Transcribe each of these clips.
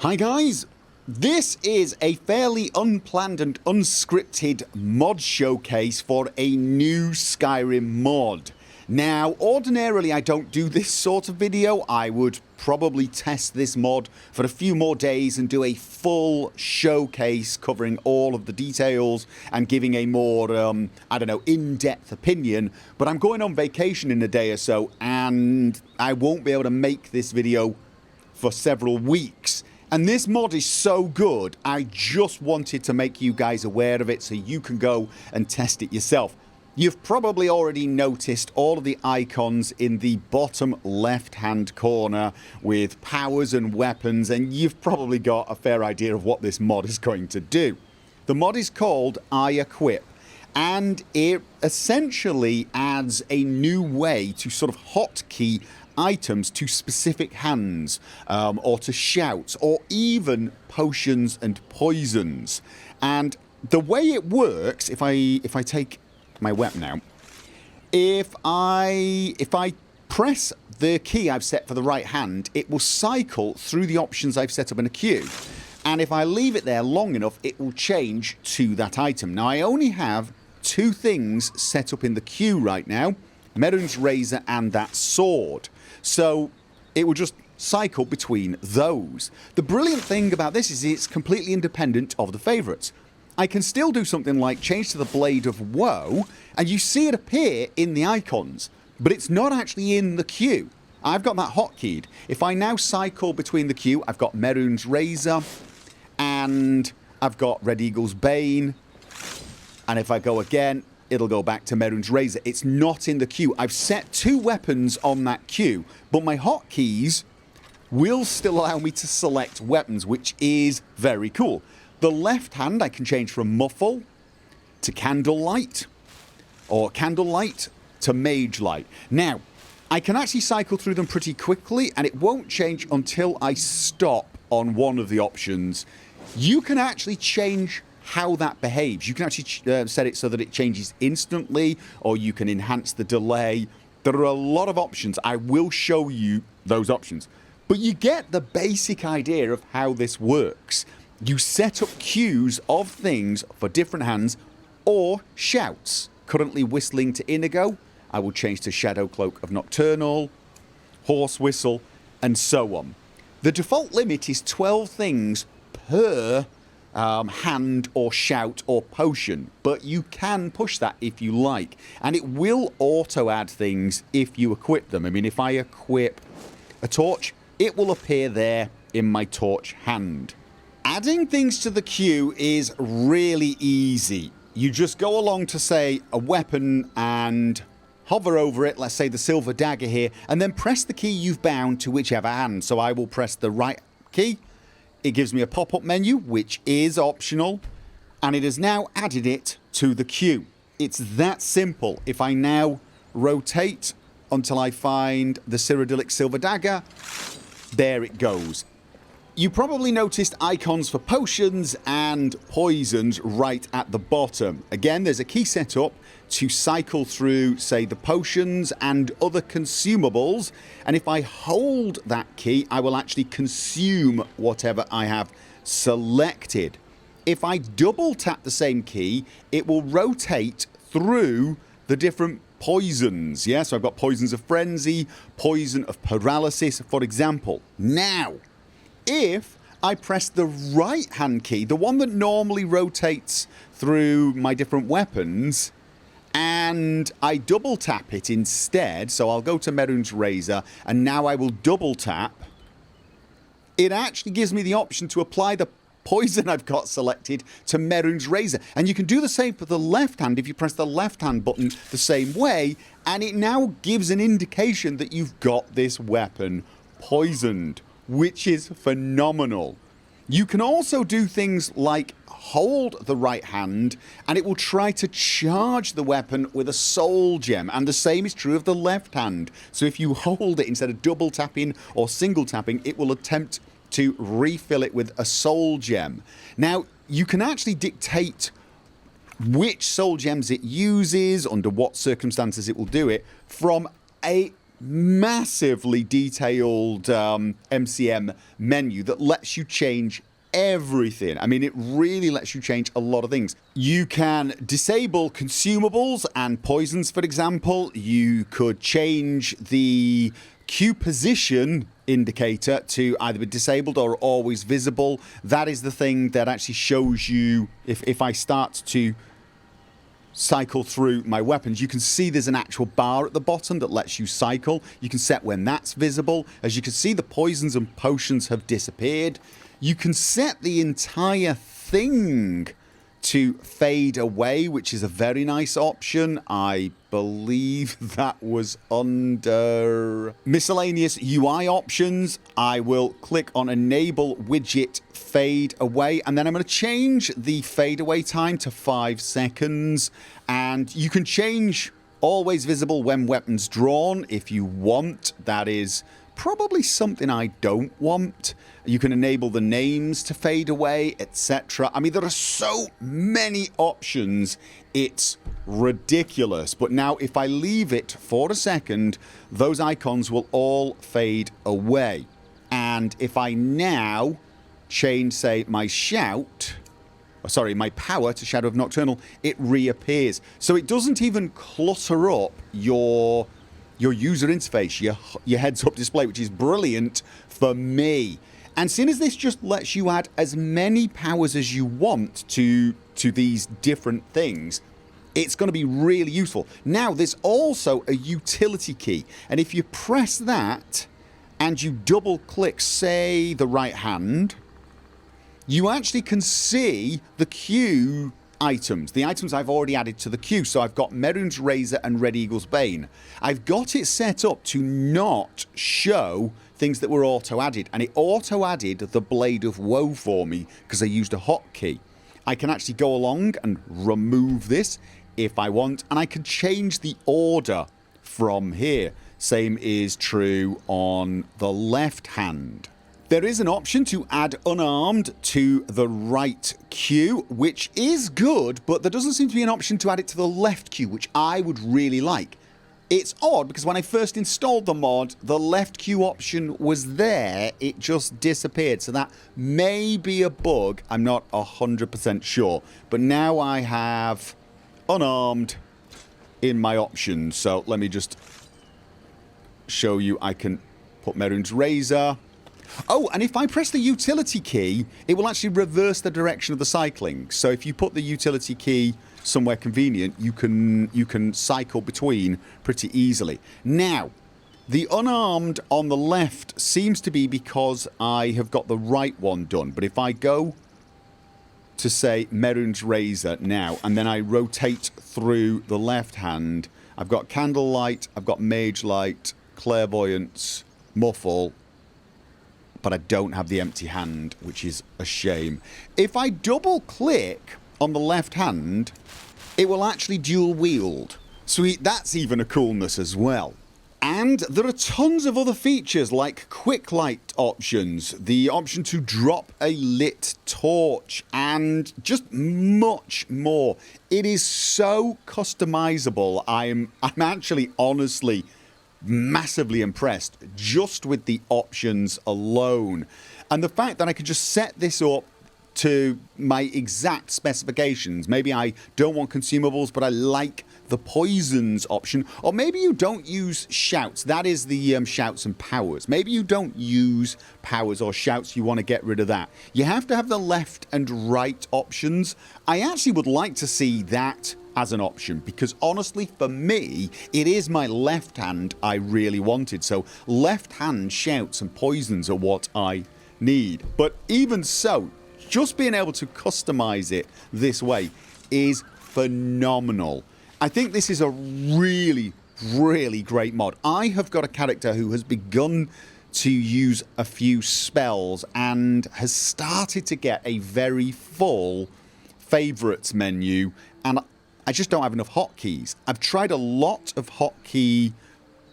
Hi guys, this is a fairly unplanned and unscripted mod showcase for a new Skyrim mod. Now, ordinarily I don't do this sort of video. I would probably test this mod for a few more days and do a full showcase covering all of the details and giving a more, I don't know, in-depth opinion. But I'm going on vacation in a day or so and I won't be able to make this video for several weeks. And this mod is so good, I just wanted to make you guys aware of it so you can go and test it yourself. You've probably already noticed all of the icons in the bottom left hand corner with powers and weapons, and you've probably got a fair idea of what this mod is going to do. The mod is called iEquip, and it essentially adds a new way to sort of hotkey items to specific hands, or to shouts, or even potions and poisons. And the way it works, if I take my weapon out, if I press the key I've set for the right hand, it will cycle through the options I've set up in a queue. And if I leave it there long enough, it will change to that item. Now, I only have two things set up in the queue right now, Mcm's razor and that sword. So it will just cycle between those. The brilliant thing about this is it's completely independent of the favourites. I can still do something like change to the Blade of Woe, and you see it appear in the icons, but it's not actually in the queue. I've got that hotkeyed. If I now cycle between the queue, I've got Mcm's razor, and I've got Red Eagle's Bane, and if I go again, it'll go back to Mcm's razor. It's not in the queue. I've set two weapons on that queue, but my hotkeys will still allow me to select weapons, which is very cool. The left hand I can change from Muffle to Candlelight, or Candlelight to Mage Light. Now, I can actually cycle through them pretty quickly, and it won't change until I stop on one of the options. You can actually change how that behaves. You can actually set it so that it changes instantly, or you can enhance the delay. There are a lot of options. I will show you those options. But you get the basic idea of how this works. You set up queues of things for different hands or shouts. Currently whistling to Inigo. I will change to Shadow Cloak of Nocturnal, Horse Whistle, and so on. The default limit is 12 things per hand or shout or potion, but you can push that if you like, and it will auto add things if you equip them. I mean, if I equip a torch, it will appear there in my torch hand. Adding things to the queue is really easy. You just go along to, say, a weapon and hover over it, let's say the silver dagger here, and then press the key you've bound to whichever hand. So I will press the right key. It gives me a pop-up menu, which is optional, and it has now added it to the queue. It's that simple. If I now rotate until I find the Cyrodiilic Silver Dagger, there it goes. You probably noticed icons for potions and poisons right at the bottom. Again, there's a key set up to cycle through, say, the potions and other consumables, and if I hold that key, I will actually consume whatever I have selected. If I double tap the same key, it will rotate through the different poisons. Yeah, so I've got Poisons of Frenzy, Poison of Paralysis, for example. Now, if I press the right hand key, the one that normally rotates through my different weapons, and I double tap it instead, so I'll go to Mcm's razor, and now I will double tap, it actually gives me the option to apply the poison I've got selected to Mcm's razor. And you can do the same for the left hand if you press the left hand button the same way, and it now gives an indication that you've got this weapon poisoned, which is phenomenal. You can also do things like hold the right hand and it will try to charge the weapon with a soul gem, and the same is true of the left hand. So if you hold it instead of double tapping or single tapping, it will attempt to refill it with a soul gem. Now, you can actually dictate which soul gems it uses, under what circumstances it will do it, from a massively detailed MCM menu that lets you change everything. I mean, it really lets you change a lot of things. You can disable consumables and poisons, for example. You could change the Q position indicator to either be disabled or always visible. That is the thing that actually shows you if I start to cycle through my weapons. You can see there's an actual bar at the bottom that lets you cycle. You can set when that's visible. As you can see, the poisons and potions have disappeared. You can set the entire thing to fade away, which is a very nice option. I believe that was under miscellaneous UI options. I will click on enable widget fade away, and then I'm going to change the fade away time to 5 seconds. And you can change always visible when weapons drawn if you want. That is probably something I don't want. You can enable the names to fade away, etc. I mean, there are so many options, it's ridiculous. But now if I leave it for a second, those icons will all fade away. And if I now change, say, my power to Shadow of Nocturnal, it reappears. So it doesn't even clutter up your user interface, your heads-up display, which is brilliant for me. And seeing as this just lets you add as many powers as you want to these different things, it's going to be really useful. Now, there's also a utility key, and if you press that and you double-click, say, the right hand, you actually can see the queue items. The items I've already added to the queue. So I've got Merun's Razor and Red Eagle's Bane. I've got it set up to not show things that were auto-added, and it auto-added the Blade of Woe for me because I used a hotkey. I can actually go along and remove this if I want, and I can change the order from here. Same is true on the left hand. There is an option to add unarmed to the right queue, which is good, but there doesn't seem to be an option to add it to the left queue, which I would really like. It's odd because when I first installed the mod, the left queue option was there, it just disappeared. So that may be a bug, I'm not 100% sure. But now I have unarmed in my options. So let me just show you. I can put Merun's Razor. Oh, and if I press the utility key, it will actually reverse the direction of the cycling. So if you put the utility key somewhere convenient, you can cycle between pretty easily. Now, the unarmed on the left seems to be because I have got the right one done. But if I go to, say, Merun's Razor now, and then I rotate through the left hand, I've got Candlelight, I've got Mage Light, Clairvoyance, Muffle, but I don't have the empty hand, which is a shame. If I double click on the left hand, it will actually dual wield. Sweet, that's even a coolness as well. And there are tons of other features like quick light options, the option to drop a lit torch, and just much more. It is so customizable. I'm actually honestly massively impressed just with the options alone. And the fact that I could just set this up to my exact specifications. Maybe I don't want consumables, but I like the poisons option. Or maybe you don't use shouts. That is the shouts and powers. Maybe you don't use powers or shouts. You want to get rid of that. You have to have the left and right options. I actually would like to see that as an option, because honestly for me it is my left hand I really wanted. So left hand shouts and poisons are what I need. But even so, just being able to customize it this way is phenomenal. I think this is a really great mod. I have got a character who has begun to use a few spells and has started to get a very full favourites menu, and I just don't have enough hotkeys. I've tried a lot of hotkey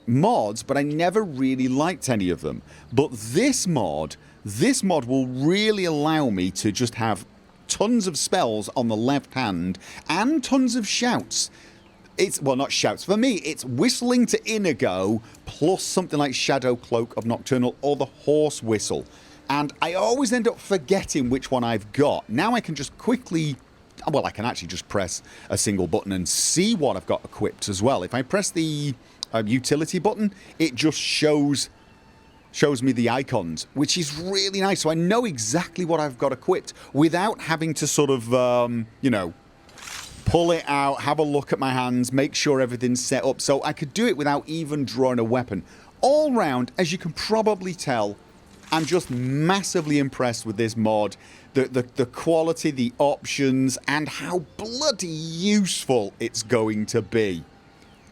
mods, but I never really liked any of them. But this mod will really allow me to just have tons of spells on the left hand and tons of shouts. It's, well, not shouts. For me, it's whistling to Inigo plus something like Shadow Cloak of Nocturnal or the Horse Whistle. And I always end up forgetting which one I've got. Now I can just quickly... Well, I can actually just press a single button and see what I've got equipped as well. If I press the utility button, it just shows me the icons, which is really nice. So I know exactly what I've got equipped without having to sort of, you know, pull it out, have a look at my hands, make sure everything's set up. So I could do it without even drawing a weapon. All round, as you can probably tell, I'm just massively impressed with this mod. The quality, the options, and how bloody useful it's going to be.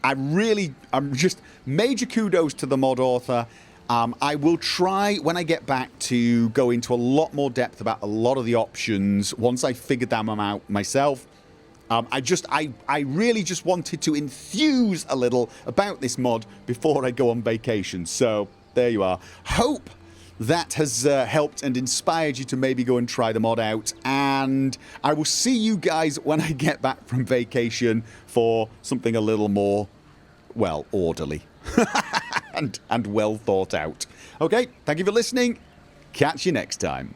I'm just major kudos to the mod author. I will try, when I get back, to go into a lot more depth about a lot of the options once I figured them out myself. I really just wanted to enthuse a little about this mod before I go on vacation. So, there you are. Hope that has helped and inspired you to maybe go and try the mod out. And I will see you guys when I get back from vacation for something a little more, well, orderly. and well thought out. Okay, thank you for listening. Catch you next time.